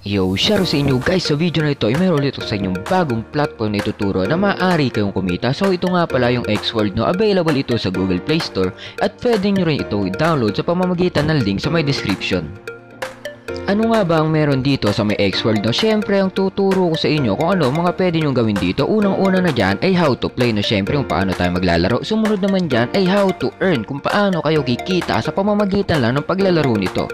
Yo, share sa inyo guys, sa video na ito ay mayroon ulit sa inyong bagong platform na ituturo na maaari kayong kumita. So ito nga pala yung Xworld, no? Available ito sa Google Play Store at pwede nyo rin ito i-download sa pamamagitan ng link sa may description. Ano nga ba ang meron dito sa may Xworld, no? Syempre ang tuturo ko sa inyo kung ano mga pwede nyo gawin dito. Unang-una na dyan ay how to play, no? Syempre kung paano tayo maglalaro. Sumunod naman dyan ay how to earn, kung paano kayo kikita sa pamamagitan lang ng paglalaro nito.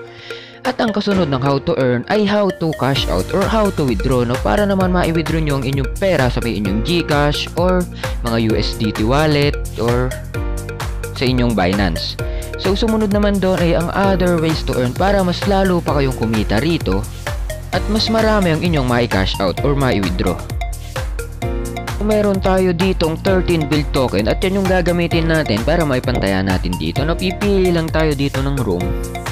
At ang kasunod ng how to earn ay how to cash out or how to withdraw, no? Para naman ma-withdraw nyo ang inyong pera sa may inyong GCash or mga USDT wallet or sa inyong Binance. So sumunod naman doon ay ang other ways to earn para mas lalo pa kayong kumita rito at mas marami ang inyong ma-cash out or ma-withdraw. Meron tayo ditong 13 build token at yan yung gagamitin natin para maipantayan natin dito. Napipili lang tayo dito ng room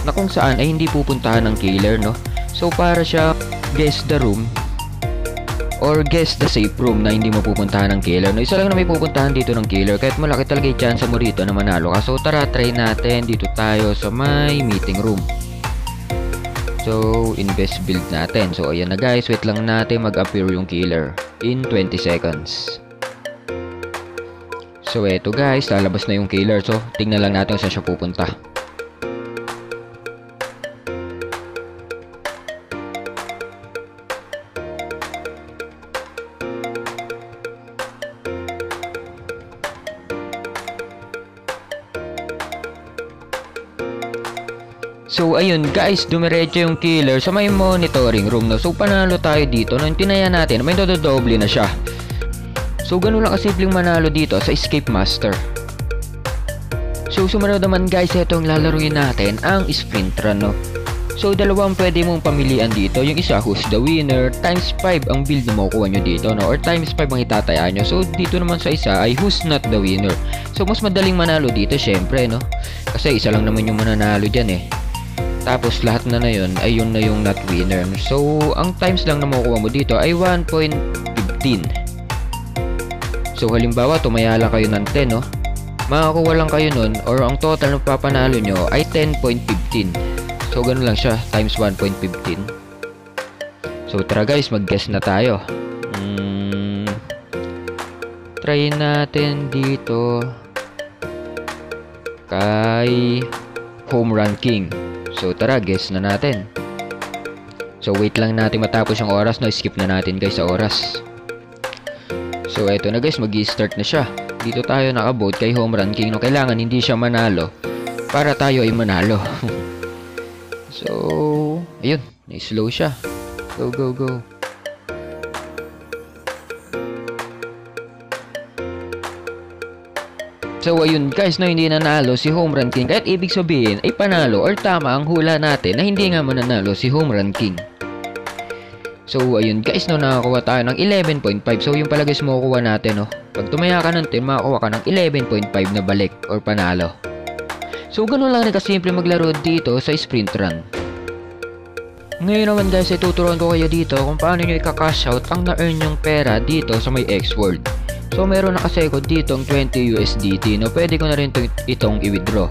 na kung saan ay hindi pupuntahan ng killer, no? So para siya guess the room or guess the safe room na hindi mo pupuntahan ng killer, no? Isa lang na may pupuntahan dito ng killer kahit malaki talaga yung chance mo dito na manalo ka. So tara, try natin. Dito tayo sa may meeting room. So invest build natin. So ayan na guys, wait lang natin mag-appear yung killer in 20 seconds. So eto guys, lalabas na yung killer. So tingnan lang natin saan siya pupunta. So ayun guys, dumiretso yung killer sa may monitoring room, no? So panalo tayo dito. Nung tinaya natin, may dodoble na siya. So ganun lang kasimpleng manalo dito sa Escape Master. So sumunod naman guys, itong lalaruin natin ang Sprint Run, no? So dalawang pwede mong pamilian dito. Yung isa, who's the winner, times 5 ang build na makukuha nyo dito, no? Or times 5 ang itatayaan nyo. So dito naman sa isa ay who's not the winner. So mas madaling manalo dito syempre, no? Kasi isa lang naman yung mananalo dyan eh. Tapos lahat na yun ay yun na yung not winner. So ang times lang na makukuha mo dito ay 1.15. So halimbawa tumaya lang kayo ng 10, no? Makakuha lang kayo nun or ang total na papanalo nyo ay 10.15. So ganun lang siya, times 1.15. So tara guys, mag-guess na tayo. Try natin dito kay Home Run King. So tara, guess na natin. So wait lang natin matapos yung oras, no? Skip na natin guys sa oras. So eto na guys, mag-i-start na siya. Dito tayo naka-vote kay Home Run King, no? Kailangan hindi siya manalo para tayo ay manalo. So ayun, na-slow siya. Go go go. So ayun guys, no, hindi nanalo si Home Run King. Kahit ibig sabihin ay panalo or tama ang hula natin na hindi nga mananalo si Home Run King. So ayun guys, no, nakakuha tayo ng 11.5. So yung pala guys makukuha natin, no. Pag tumaya ka ng 10, makakuha ka ng 11.5 na balik or panalo. So ganun lang rin kasimple maglaro dito sa Sprint Run. Ngayon naman guys, ay tuturuan ko kayo dito kung paano nyo i-cash out ang na-earn yung pera dito sa may Xworld. So meron na kasi ako ditong 20 USDT, no? Pwede ko na rin itong i-withdraw.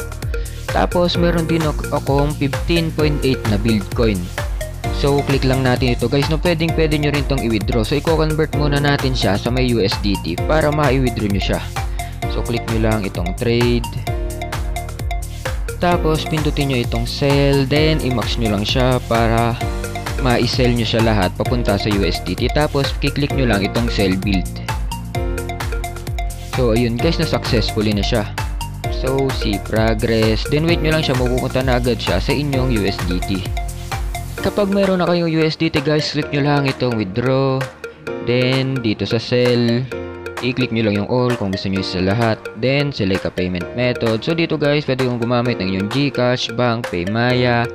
Tapos meron din akong 15.8 na build coin. So click lang natin ito guys, no? Pwede nyo rin itong i-withdraw. So i-convert muna natin siya sa may USDT para ma-i-withdraw nyo siya. So click nyo lang itong trade. Tapos pindutin nyo itong sell. Then i-max nyo lang siya para ma-i-sell nyo siya lahat papunta sa USDT. Tapos kiklik nyo lang itong sell build. So ayun guys, na successfully na siya. So see progress. Then wait nyo lang siya, mapupunta na agad siya sa inyong USDT. Kapag meron na kayong USDT guys, click nyo lang itong withdraw. Then dito sa sell, i-click nyo lang yung all kung gusto nyo sa lahat. Then select a payment method. So dito guys, pwede kong gumamit ng yung GCash, Bank, Paymaya.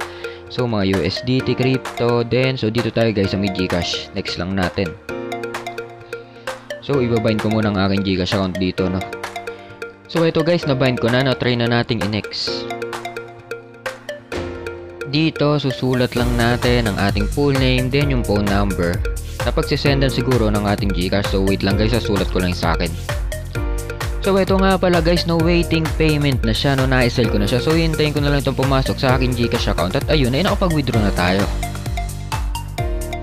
So mga USDT, crypto. Then so dito tayo guys sa may GCash. Next lang natin. So ibabind ko muna ang aking GCash account dito, no. So ito guys, nabind ko na, try na nating i-next. Dito susulat lang natin ang ating full name, then yung phone number na pagsisendan siguro ng ating GCash. So wait lang guys, susulat ko lang sa akin. So ito nga pala guys, no, waiting payment na siya, no, na-sell ko na siya. So hintayin ko na lang itong pumasok sa aking GCash account at ayun, ay nakapag-withdraw na tayo.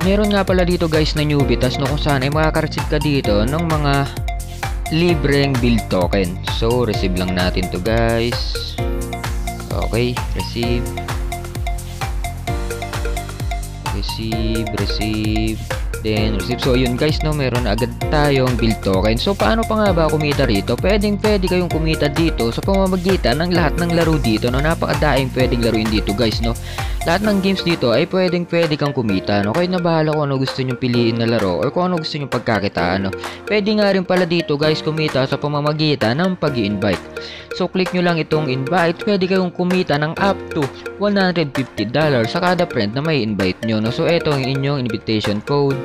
meron nga pala dito guys na newbie tas no kung saan ay makaka-receive ka dito ng mga libreng build token. So receive lang natin to guys. Okay, receive. Then receive. So yun guys, no, meron na agad tayong build token. So paano pa nga ba kumita rito? Pwede kayong kumita dito sa pamamagitan ng lahat ng laro dito, no. Napakadaing pwedeng laruin dito guys, no. Lahat ng games dito ay pwede kang kumita, no. Kahit na bahala kung ano gusto nyo piliin na laro or kung ano gusto nyo pagkakitaan, no. Pwede nga rin pala dito guys kumita sa pamamagitan ng pag-i-invite. So click nyo lang itong invite, pwede kayong kumita ng up to $150 sa kada friend na may invite nyo, no. So ito ang inyong invitation code.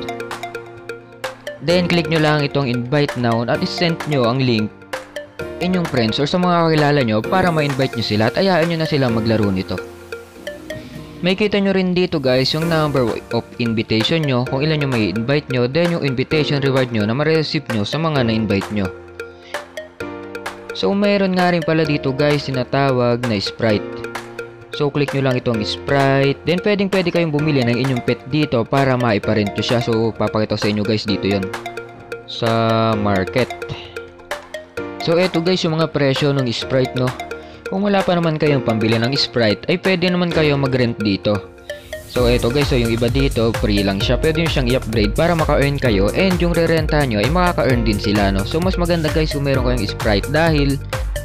Then click nyo lang itong invite now at isend nyo ang link inyong friends or sa mga kakilala nyo para ma-invite nyo sila at ayaan nyo na sila maglaro nito. May kita nyo rin dito guys yung number of invitation nyo, kung ilan yung may invite nyo, then yung invitation reward nyo na ma-receive nyo sa mga na-invite nyo. So mayroon nga rin pala dito guys tinatawag na Sprite. So click nyo lang itong Sprite, then pwede kayong bumili ng inyong pet dito para maiparent nyo siya. So papakita ko sa inyo guys dito yon sa market. So eto guys yung mga presyo ng Sprite, no. Kung wala pa naman kayong pambili ng Sprite ay pwede naman kayo mag-rent dito. So eto guys, so yung iba dito free lang siya, pwede nyo siyang i-upgrade para maka-earn kayo, and yung re-renta nyo ay makaka-earn din sila, no. So mas maganda guys kung meron kayong Sprite dahil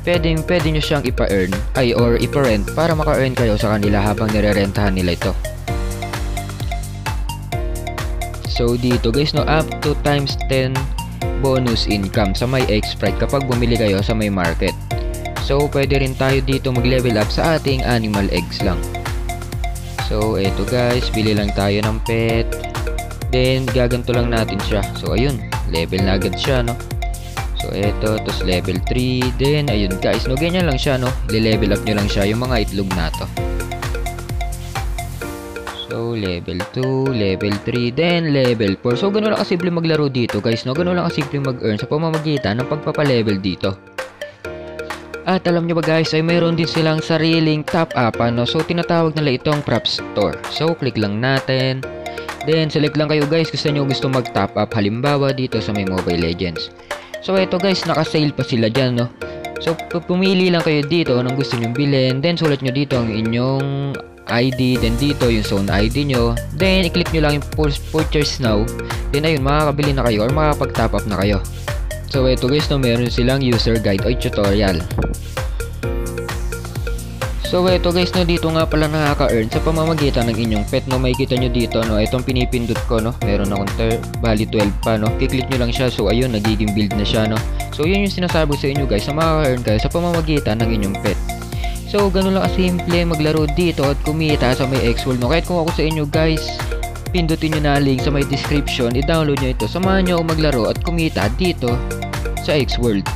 pwede nyo siyang ipa-earn or ipa-rent para maka-earn kayo sa kanila habang nire-rentahan nila ito. So dito guys, no, up to times 10 bonus income sa may Sprite kapag bumili kayo sa may market. So pwede rin tayo dito mag-level up sa ating animal eggs lang. So eto guys, bili lang tayo ng pet, then gaganto lang natin siya. So ayun, level na agad siya, no. So eto, tos level 3, then ayun guys, no, ganyan lang siya, no. Le-level up nyo lang siya yung mga itlog na to. So level 2, level 3, then level 4. So gano'n lang kasimple maglaro dito guys, no. Gano'n lang kasimple mag-earn sa pamamagitan ng pagpapalevel dito. At alam nyo ba guys, ay mayroon din silang sariling top up, ano. So tinatawag nila itong prop store. So click lang natin, then select lang kayo guys kung saan nyo gusto mag top up, halimbawa dito sa may Mobile Legends. So eto guys, naka-sale pa sila dyan, no. So pumili lang kayo dito ng gusto nyong bilhin, then sulat nyo dito ang inyong ID, then dito yung zone ID nyo, then i-click nyo lang yung purchase now, then ayun, makakabili na kayo or makakapag-top up na kayo. So eto guys, no, meron silang user guide o tutorial. So eto guys, no, dito nga pala nakaka-earn sa pamamagitan ng inyong pet, no. Makikita nyo dito, no, itong pinipindot ko, no, meron akong bali 12 pa, no. Kiklik nyo lang siya, so ayun, nagiging build na siya, no. So yun yung sinasabi sa inyo guys, na makaka-earn kayo sa pamamagitan ng inyong pet. So ganun lang kasimple maglaro dito at kumita sa may X-World, no. Kahit kung ako sa inyo guys, pindutin nyo na link sa may description, i-download nyo ito, samahan nyo ako maglaro at kumita dito sa X-World.